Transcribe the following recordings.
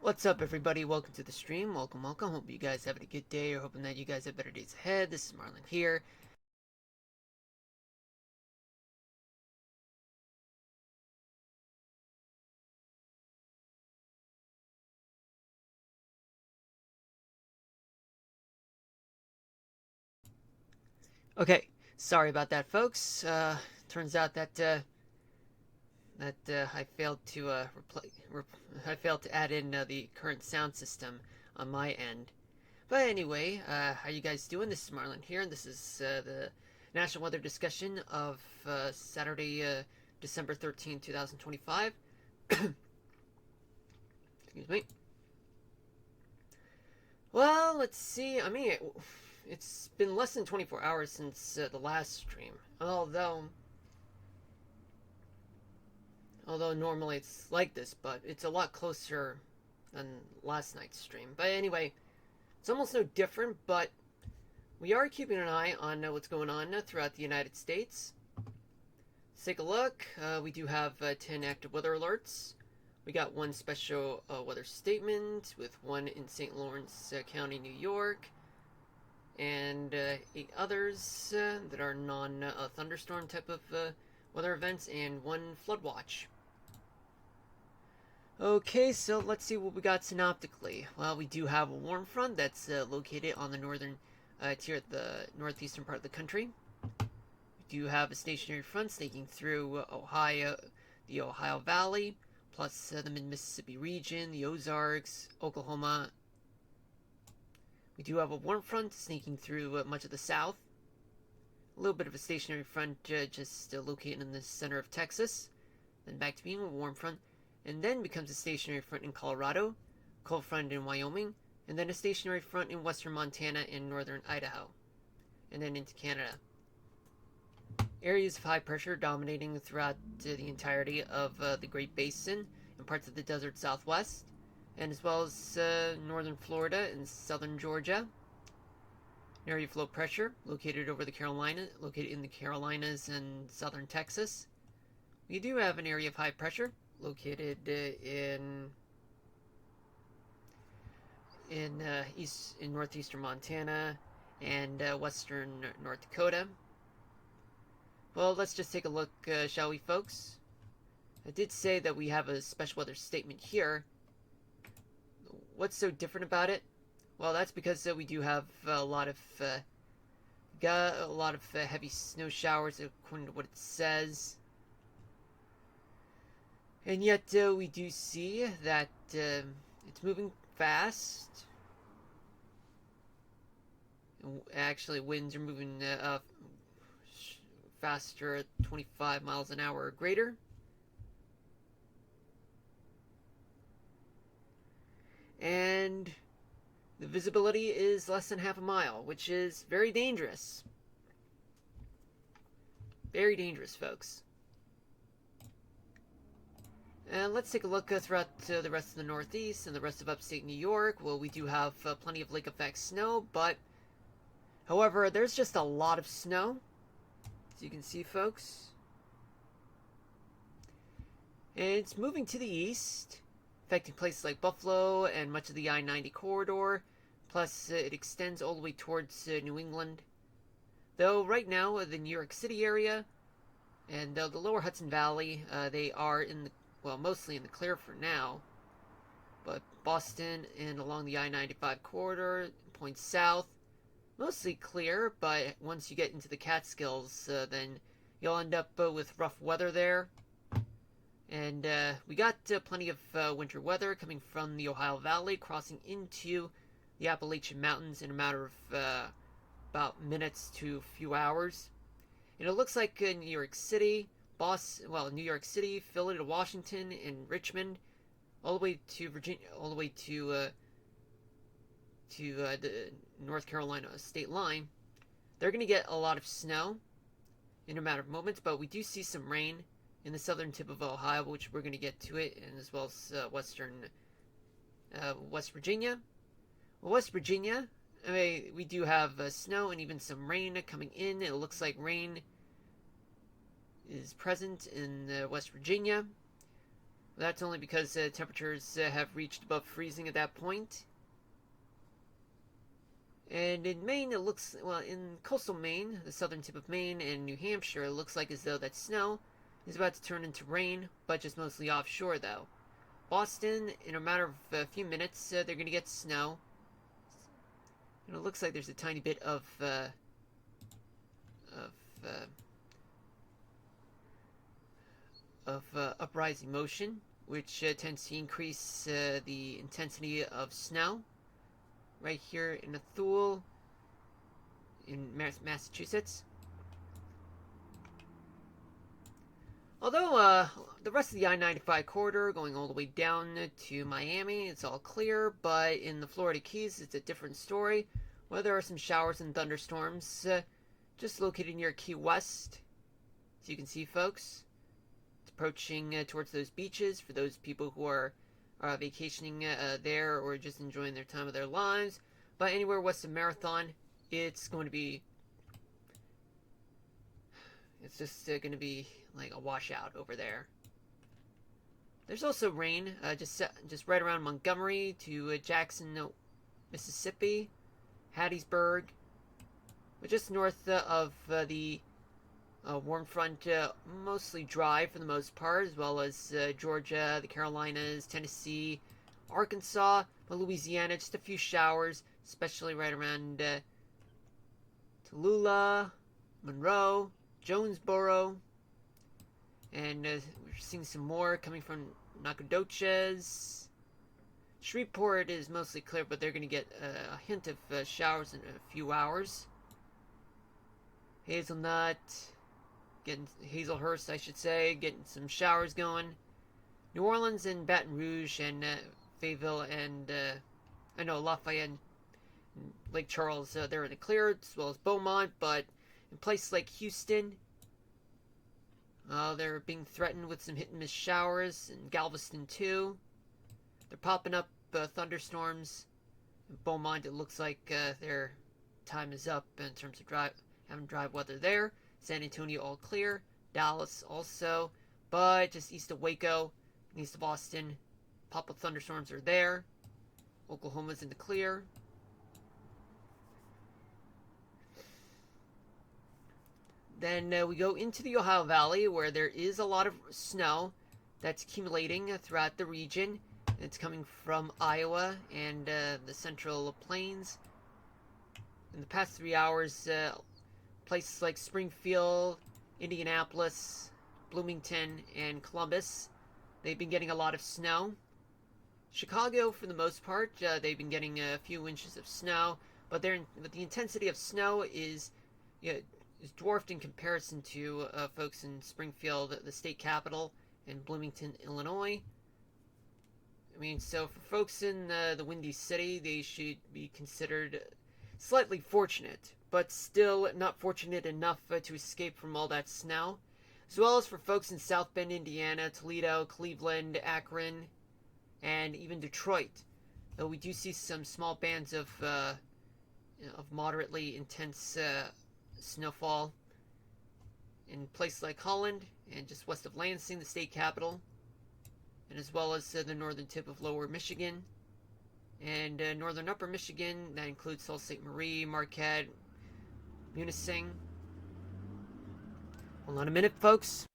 What's up, everybody? Welcome to the stream. Welcome. Hope you guys having a good day, or hoping that you guys have better days ahead. This is Marlon here. Okay, sorry about that, folks. Turns out that I failed to I failed to add in the current sound system on my end. But anyway, how you guys doing? This is Marlon here, and this is the National Weather Discussion of Saturday, December 13th, 2025. Excuse me. Well, let's see. It's been less than 24 hours since the last stream. Although normally it's like this, but it's a lot closer than last night's stream. But anyway, it's almost no different, but we are keeping an eye on what's going on throughout the United States. Let's take a look. We do have 10 active weather alerts. We got one special weather statement with one in St. Lawrence County, New York, and 8 others that are non-thunderstorm type of weather events, and one flood watch. Okay, so let's see what we got synoptically. Well, we do have a warm front that's located on the northern tier at the northeastern part of the country. We do have a stationary front snaking through Ohio, the Ohio Valley, plus the mid-Mississippi region, the Ozarks, Oklahoma. We do have a warm front sneaking through much of the south. A little bit of a stationary front just located in the center of Texas. Then back to being a warm front, and then becomes a stationary front in Colorado, cold front in Wyoming, and then a stationary front in western Montana and northern Idaho, and then into Canada. Areas of high pressure dominating throughout the entirety of the Great Basin and parts of the desert southwest, and as well as northern Florida and southern Georgia. An area of low pressure located in the Carolinas and southern Texas. We do have an area of high pressure located in northeastern Montana and western North Dakota. Well, let's just take a look, shall we, folks? I did say that we have a special weather statement here. What's so different about it? Well, that's because we do have a lot of heavy snow showers, according to what it says. And yet, we do see that it's moving fast. Actually, winds are moving faster at 25 miles an hour or greater. And the visibility is less than half a mile, which is very dangerous. Very dangerous, folks. And let's take a look throughout the rest of the Northeast and the rest of upstate New York. Well, we do have plenty of lake effect snow, but however, there's just a lot of snow, as you can see, folks. And it's moving to the east, affecting places like Buffalo and much of the I-90 corridor. Plus, it extends all the way towards New England. Though right now, the New York City area and the lower Hudson Valley, they are mostly in the clear for now. But Boston and along the I-95 corridor, points south, mostly clear, but once you get into the Catskills, then you'll end up with rough weather there. And we got plenty of winter weather coming from the Ohio Valley, crossing into the Appalachian Mountains in a matter of about minutes to a few hours. And it looks like New York City, New York City, Philly to Washington, and Richmond, all the way to Virginia, all the way to the North Carolina state line. They're going to get a lot of snow in a matter of moments, but we do see some rain in the southern tip of Ohio, which we're going to get to it, and as well as western West Virginia. Well, West Virginia, we do have snow and even some rain coming in. It looks like rain is present in West Virginia. That's only because temperatures have reached above freezing at that point. And in Maine, it looks, well, in coastal Maine, the southern tip of Maine and New Hampshire, it looks like as though that snow is about to turn into rain, but just mostly offshore, though. Boston, in a matter of a few minutes, they're going to get snow. And it looks like there's a tiny bit of uh, uprising motion, which tends to increase the intensity of snow. Right here in Athol, in Massachusetts. Although the rest of the I-95 corridor going all the way down to Miami, it's all clear, but in the Florida Keys, it's a different story, where there are some showers and thunderstorms just located near Key West. As you can see, folks, it's approaching towards those beaches for those people who are vacationing there or just enjoying their time of their lives. But anywhere west of Marathon, it's going to be, it's just going to be like a washout over there. There's also rain just right around Montgomery to Jackson, Mississippi, Hattiesburg, but just north of the warm front, mostly dry for the most part, as well as Georgia, the Carolinas, Tennessee, Arkansas, but Louisiana, just a few showers, especially right around Tallulah, Monroe, Jonesboro, and we're seeing some more coming from Nacogdoches. Shreveport is mostly clear, but they're going to get a hint of showers in a few hours. Hazelhurst, I should say, getting some showers going. New Orleans and Baton Rouge and Fayetteville and Lafayette and Lake Charles, they're in the clear, as well as Beaumont, but in places like Houston, they're being threatened with some hit and miss showers, and Galveston too. They're popping up thunderstorms. In Beaumont, it looks like their time is up in terms of having dry weather there. San Antonio all clear. Dallas also, but just east of Waco, east of Austin, pop-up thunderstorms are there. Oklahoma's in the clear. Then we go into the Ohio Valley, where there is a lot of snow that's accumulating throughout the region. It's coming from Iowa and the Central Plains. In the past 3 hours, places like Springfield, Indianapolis, Bloomington, and Columbus, they've been getting a lot of snow. Chicago, for the most part, they've been getting a few inches of snow, but the intensity of snow is dwarfed in comparison to folks in Springfield, the state capital, and Bloomington, Illinois. I mean, so for folks in the Windy City, they should be considered slightly fortunate, but still not fortunate enough to escape from all that snow. As well as for folks in South Bend, Indiana, Toledo, Cleveland, Akron, and even Detroit. Though we do see some small bands of moderately intense snowfall in places like Holland and just west of Lansing, the state capital, and as well as the northern tip of lower Michigan and northern upper Michigan. That includes Sault Ste. Marie, Marquette, Munising. Hold on a minute, folks.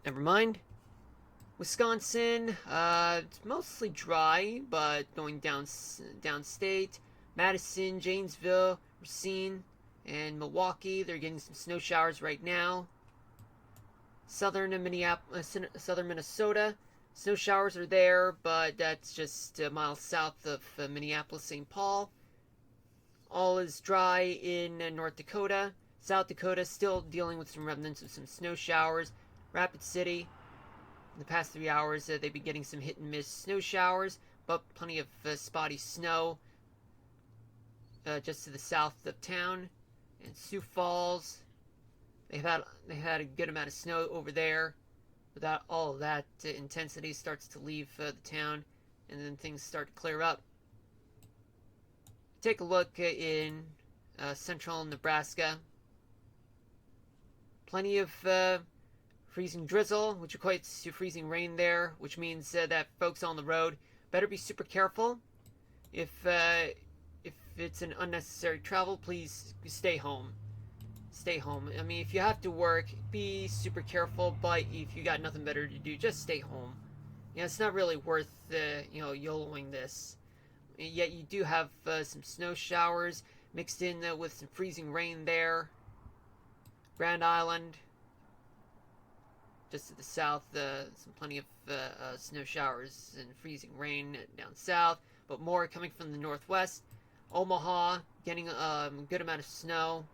Never mind. Wisconsin, it's mostly dry, but going downstate. Madison, Janesville, Racine, and Milwaukee, they're getting some snow showers right now. Southern Minnesota, snow showers are there, but that's just miles south of Minneapolis, St. Paul. All is dry in North Dakota. South Dakota still dealing with some remnants of some snow showers. Rapid City, in the past 3 hours, they've been getting some hit and miss snow showers, but plenty of spotty snow just to the south of town. And Sioux Falls, they've had a good amount of snow over there. Without all of that intensity starts to leave the town, and then things start to clear up. Take a look in central Nebraska. plenty of freezing drizzle, which equates to freezing rain there, which means that folks on the road better be super careful. If it's an unnecessary travel, please stay home. Stay home. I mean, if you have to work, be super careful. But if you got nothing better to do, just stay home. It's not really worth YOLOing this. Yet you do have some snow showers mixed in with some freezing rain there. Grand Island, just to the south, some plenty of snow showers and freezing rain down south, but more coming from the northwest. Omaha getting a good amount of snow.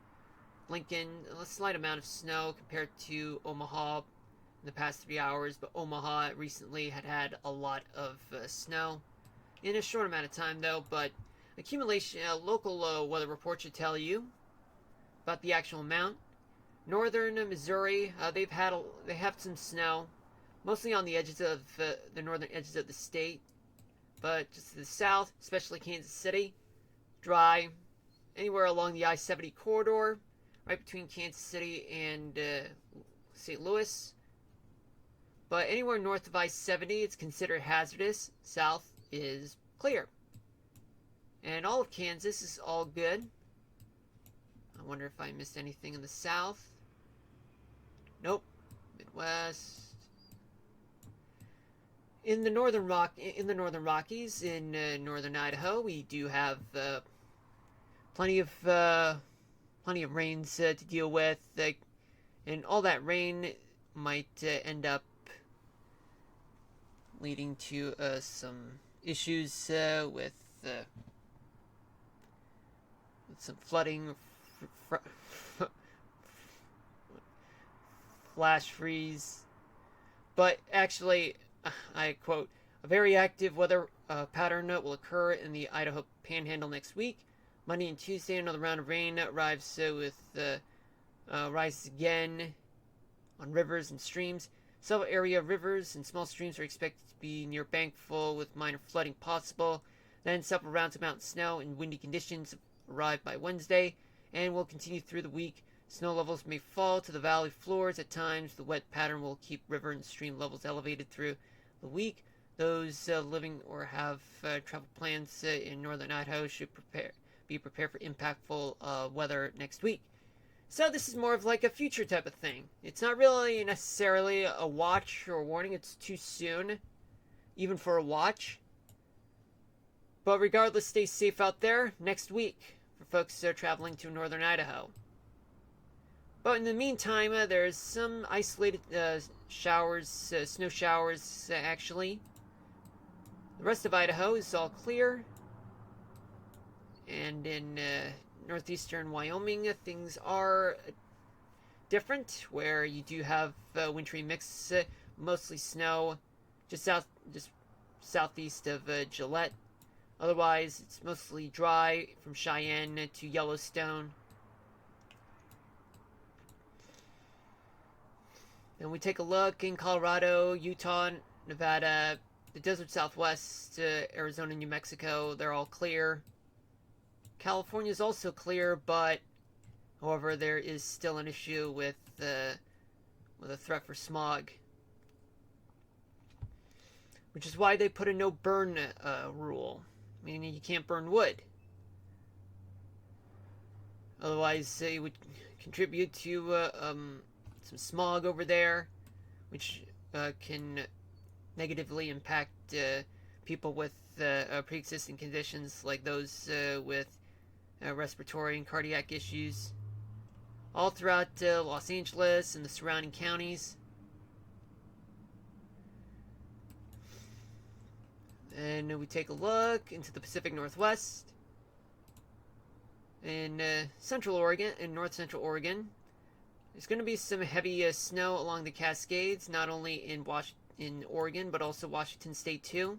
Lincoln, a slight amount of snow compared to Omaha in the past 3 hours, but Omaha recently had a lot of snow in a short amount of time, though. But accumulation, local weather reports should tell you about the actual amount. Northern Missouri, they have some snow, mostly on the edges of the northern edges of the state, but just to the south, especially Kansas City, dry. Anywhere along the I-70 corridor, right between Kansas City and St. Louis. But anywhere north of I-70, it's considered hazardous. South is clear. And all of Kansas is all good. I wonder if I missed anything in the south. Nope. Midwest. In the northern Rockies, in northern Idaho, we do have plenty of rains to deal with, and all that rain might end up leading to some issues with some flooding, flash freeze. But actually, I quote, a very active weather pattern will occur in the Idaho Panhandle next week. Monday and Tuesday, another round of rain arrives with rises again on rivers and streams. Several area rivers and small streams are expected to be near bank full with minor flooding possible. Then several rounds of mountain snow and windy conditions arrive by Wednesday and will continue through the week. Snow levels may fall to the valley floors at times. The wet pattern will keep river and stream levels elevated through the week. Those living or have travel plans in northern Idaho should be prepared for impactful weather next week. So this is more of like a future type of thing. It's not really necessarily a watch or warning. It's too soon, even for a watch. But regardless, stay safe out there next week for folks that are traveling to northern Idaho. But in the meantime, there's some isolated showers, snow showers, actually. The rest of Idaho is all clear. And in northeastern Wyoming, things are different, where you do have wintry mix, mostly snow, just southeast of Gillette. Otherwise, it's mostly dry from Cheyenne to Yellowstone. Then we take a look in Colorado, Utah, Nevada, the desert Southwest, Arizona, New Mexico. They're all clear. California is also clear, but however, there is still an issue with a threat for smog, which is why they put a no burn rule, meaning you can't burn wood. Otherwise, it would contribute to some smog over there, which can negatively impact people with pre-existing conditions like those with respiratory and cardiac issues, all throughout Los Angeles and the surrounding counties. And we take a look into the Pacific Northwest. In Central Oregon, in North Central Oregon, there's going to be some heavy snow along the Cascades, not only in Oregon, but also Washington State too.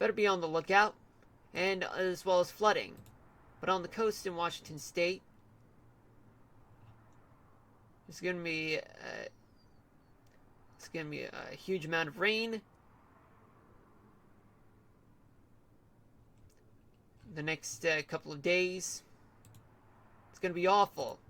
Better be on the lookout, and as well as flooding. But on the coast in Washington State, there's going to be a huge amount of rain. The next couple of days, it's going to be awful.